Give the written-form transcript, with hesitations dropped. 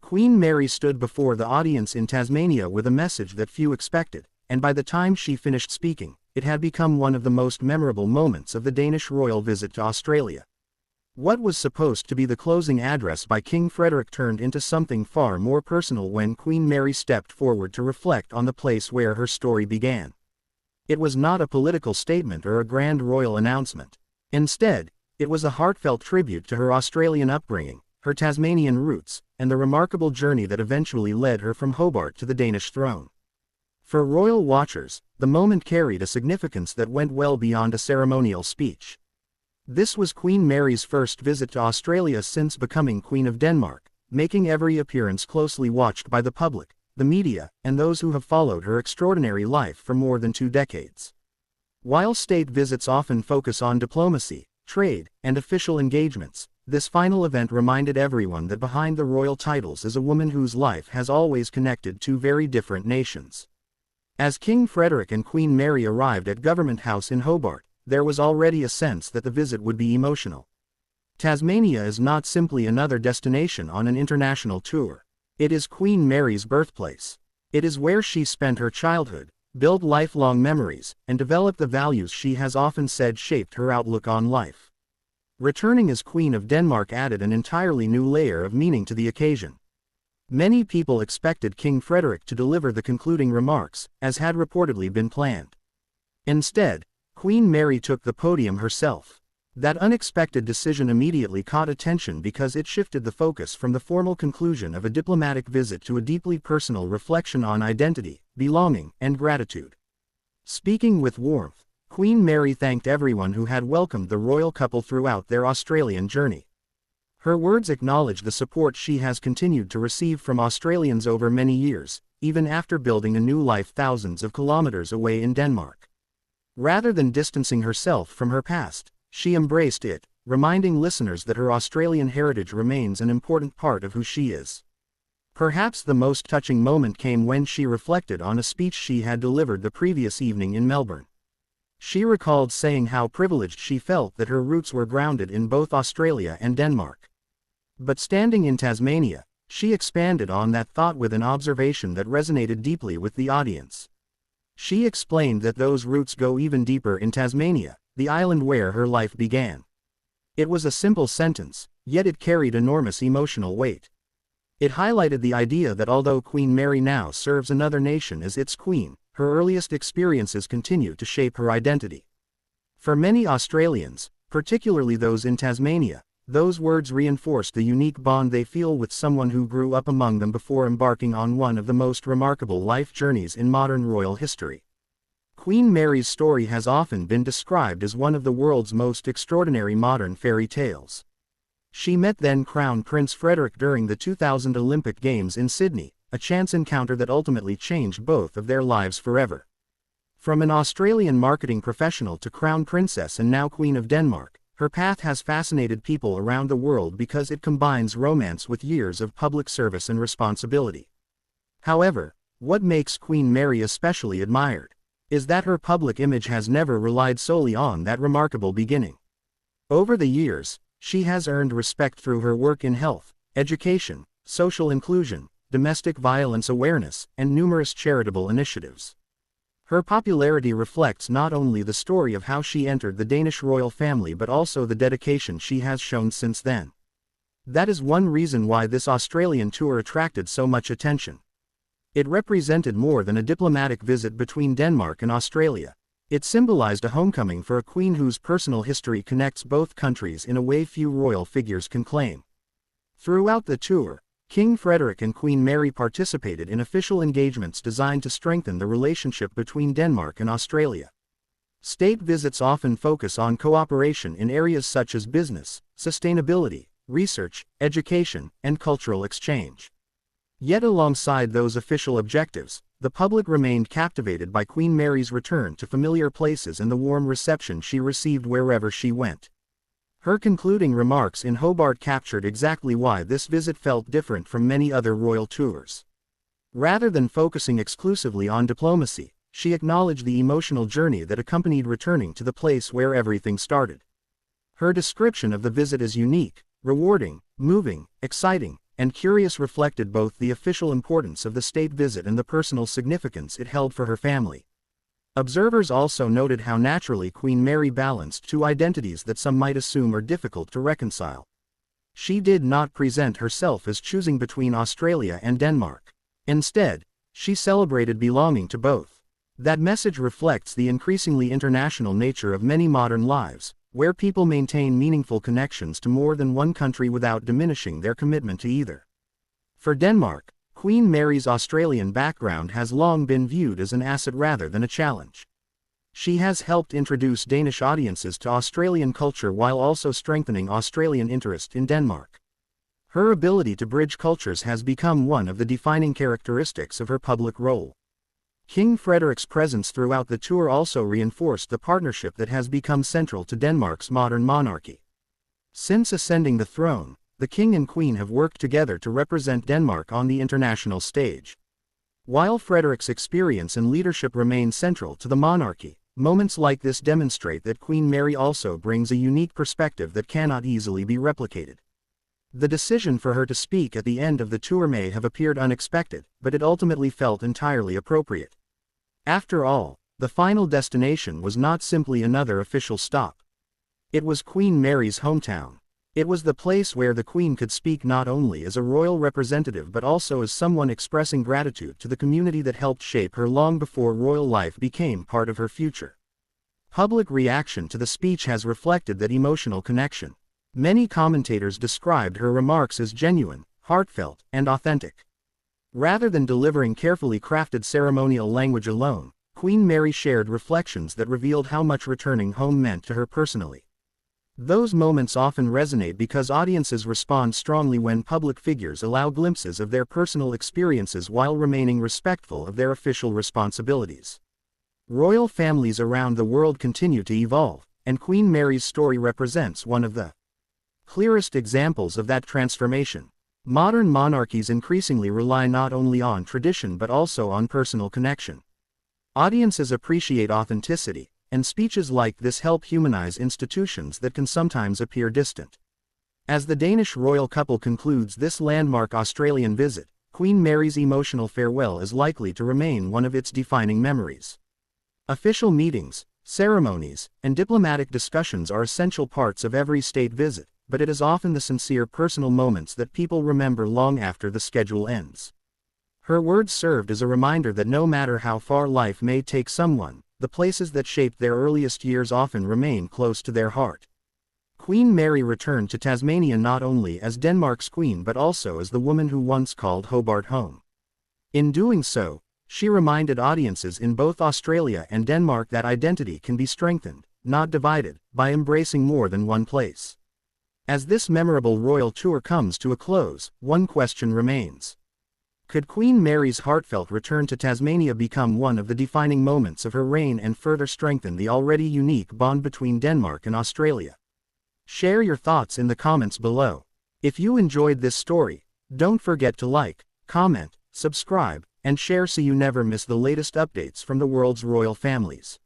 Queen Mary stood before the audience in Tasmania with a message that few expected, and by the time she finished speaking, it had become one of the most memorable moments of the Danish royal visit to Australia. What was supposed to be the closing address by King Frederik turned into something far more personal when Queen Mary stepped forward to reflect on the place where her story began. It was not a political statement or a grand royal announcement. Instead, it was a heartfelt tribute to her Australian upbringing, her Tasmanian roots, and the remarkable journey that eventually led her from Hobart to the Danish throne. For royal watchers, the moment carried a significance that went well beyond a ceremonial speech. This was Queen Mary's first visit to Australia since becoming Queen of Denmark, making every appearance closely watched by the public, the media, and those who have followed her extraordinary life for more than 2 decades. While state visits often focus on diplomacy, trade, and official engagements, this final event reminded everyone that behind the royal titles is a woman whose life has always connected 2 very different nations. As King Frederik and Queen Mary arrived at Government House in Hobart, there was already a sense that the visit would be emotional. Tasmania is not simply another destination on an international tour. It is Queen Mary's birthplace. It is where she spent her childhood, built lifelong memories, and developed the values she has often said shaped her outlook on life. Returning as Queen of Denmark added an entirely new layer of meaning to the occasion. Many people expected King Frederik to deliver the concluding remarks, as had reportedly been planned. Instead, Queen Mary took the podium herself. That unexpected decision immediately caught attention because it shifted the focus from the formal conclusion of a diplomatic visit to a deeply personal reflection on identity, belonging, and gratitude. Speaking with warmth, Queen Mary thanked everyone who had welcomed the royal couple throughout their Australian journey. Her words acknowledged the support she has continued to receive from Australians over many years, even after building a new life thousands of kilometers away in Denmark. Rather than distancing herself from her past, she embraced it, reminding listeners that her Australian heritage remains an important part of who she is. Perhaps the most touching moment came when she reflected on a speech she had delivered the previous evening in Melbourne. She recalled saying how privileged she felt that her roots were grounded in both Australia and Denmark. But standing in Tasmania, she expanded on that thought with an observation that resonated deeply with the audience. She explained that those roots go even deeper in Tasmania, the island where her life began. It was a simple sentence, yet it carried enormous emotional weight. It highlighted the idea that although Queen Mary now serves another nation as its queen, her earliest experiences continue to shape her identity. For many Australians, particularly those in Tasmania, those words reinforced the unique bond they feel with someone who grew up among them before embarking on one of the most remarkable life journeys in modern royal history. Queen Mary's story has often been described as one of the world's most extraordinary modern fairy tales. She met then Crown Prince Frederik during the 2000 Olympic Games in Sydney, a chance encounter that ultimately changed both of their lives forever. From an Australian marketing professional to Crown Princess and now Queen of Denmark, her path has fascinated people around the world because it combines romance with years of public service and responsibility. However, what makes Queen Mary especially admired is that her public image has never relied solely on that remarkable beginning. Over the years, she has earned respect through her work in health, education, social inclusion, domestic violence awareness, and numerous charitable initiatives. Her popularity reflects not only the story of how she entered the Danish royal family but also the dedication she has shown since then. That is one reason why this Australian tour attracted so much attention. It represented more than a diplomatic visit between Denmark and Australia. It symbolized a homecoming for a queen whose personal history connects both countries in a way few royal figures can claim. Throughout the tour, King Frederik and Queen Mary participated in official engagements designed to strengthen the relationship between Denmark and Australia. State visits often focus on cooperation in areas such as business, sustainability, research, education, and cultural exchange. Yet alongside those official objectives, the public remained captivated by Queen Mary's return to familiar places and the warm reception she received wherever she went. Her concluding remarks in Hobart captured exactly why this visit felt different from many other royal tours. Rather than focusing exclusively on diplomacy, she acknowledged the emotional journey that accompanied returning to the place where everything started. Her description of the visit as unique, rewarding, moving, exciting, and curious reflected both the official importance of the state visit and the personal significance it held for her family. Observers also noted how naturally Queen Mary balanced two identities that some might assume are difficult to reconcile. She did not present herself as choosing between Australia and Denmark. Instead, she celebrated belonging to both. That message reflects the increasingly international nature of many modern lives, where people maintain meaningful connections to more than one country without diminishing their commitment to either. For Denmark, Queen Mary's Australian background has long been viewed as an asset rather than a challenge. She has helped introduce Danish audiences to Australian culture while also strengthening Australian interest in Denmark. Her ability to bridge cultures has become one of the defining characteristics of her public role. King Frederik's presence throughout the tour also reinforced the partnership that has become central to Denmark's modern monarchy. Since ascending the throne, the King and Queen have worked together to represent Denmark on the international stage. While Frederik's experience and leadership remain central to the monarchy, moments like this demonstrate that Queen Mary also brings a unique perspective that cannot easily be replicated. The decision for her to speak at the end of the tour may have appeared unexpected, but it ultimately felt entirely appropriate. After all, the final destination was not simply another official stop. It was Queen Mary's hometown. It was the place where the Queen could speak not only as a royal representative but also as someone expressing gratitude to the community that helped shape her long before royal life became part of her future. Public reaction to the speech has reflected that emotional connection. Many commentators described her remarks as genuine, heartfelt, and authentic. Rather than delivering carefully crafted ceremonial language alone, Queen Mary shared reflections that revealed how much returning home meant to her personally. Those moments often resonate because audiences respond strongly when public figures allow glimpses of their personal experiences while remaining respectful of their official responsibilities. Royal families around the world continue to evolve, and Queen Mary's story represents one of the clearest examples of that transformation. Modern monarchies increasingly rely not only on tradition but also on personal connection. Audiences appreciate authenticity, and speeches like this help humanize institutions that can sometimes appear distant. As the Danish royal couple concludes this landmark Australian visit, Queen Mary's emotional farewell is likely to remain one of its defining memories. Official meetings, ceremonies, and diplomatic discussions are essential parts of every state visit, but it is often the sincere personal moments that people remember long after the schedule ends. Her words served as a reminder that no matter how far life may take someone, the places that shaped their earliest years often remain close to their heart. Queen Mary returned to Tasmania not only as Denmark's queen but also as the woman who once called Hobart home. In doing so, she reminded audiences in both Australia and Denmark that identity can be strengthened, not divided, by embracing more than one place. As this memorable royal tour comes to a close, one question remains. Could Queen Mary's heartfelt return to Tasmania become one of the defining moments of her reign and further strengthen the already unique bond between Denmark and Australia? Share your thoughts in the comments below. If you enjoyed this story, don't forget to like, comment, subscribe, and share so you never miss the latest updates from the world's royal families.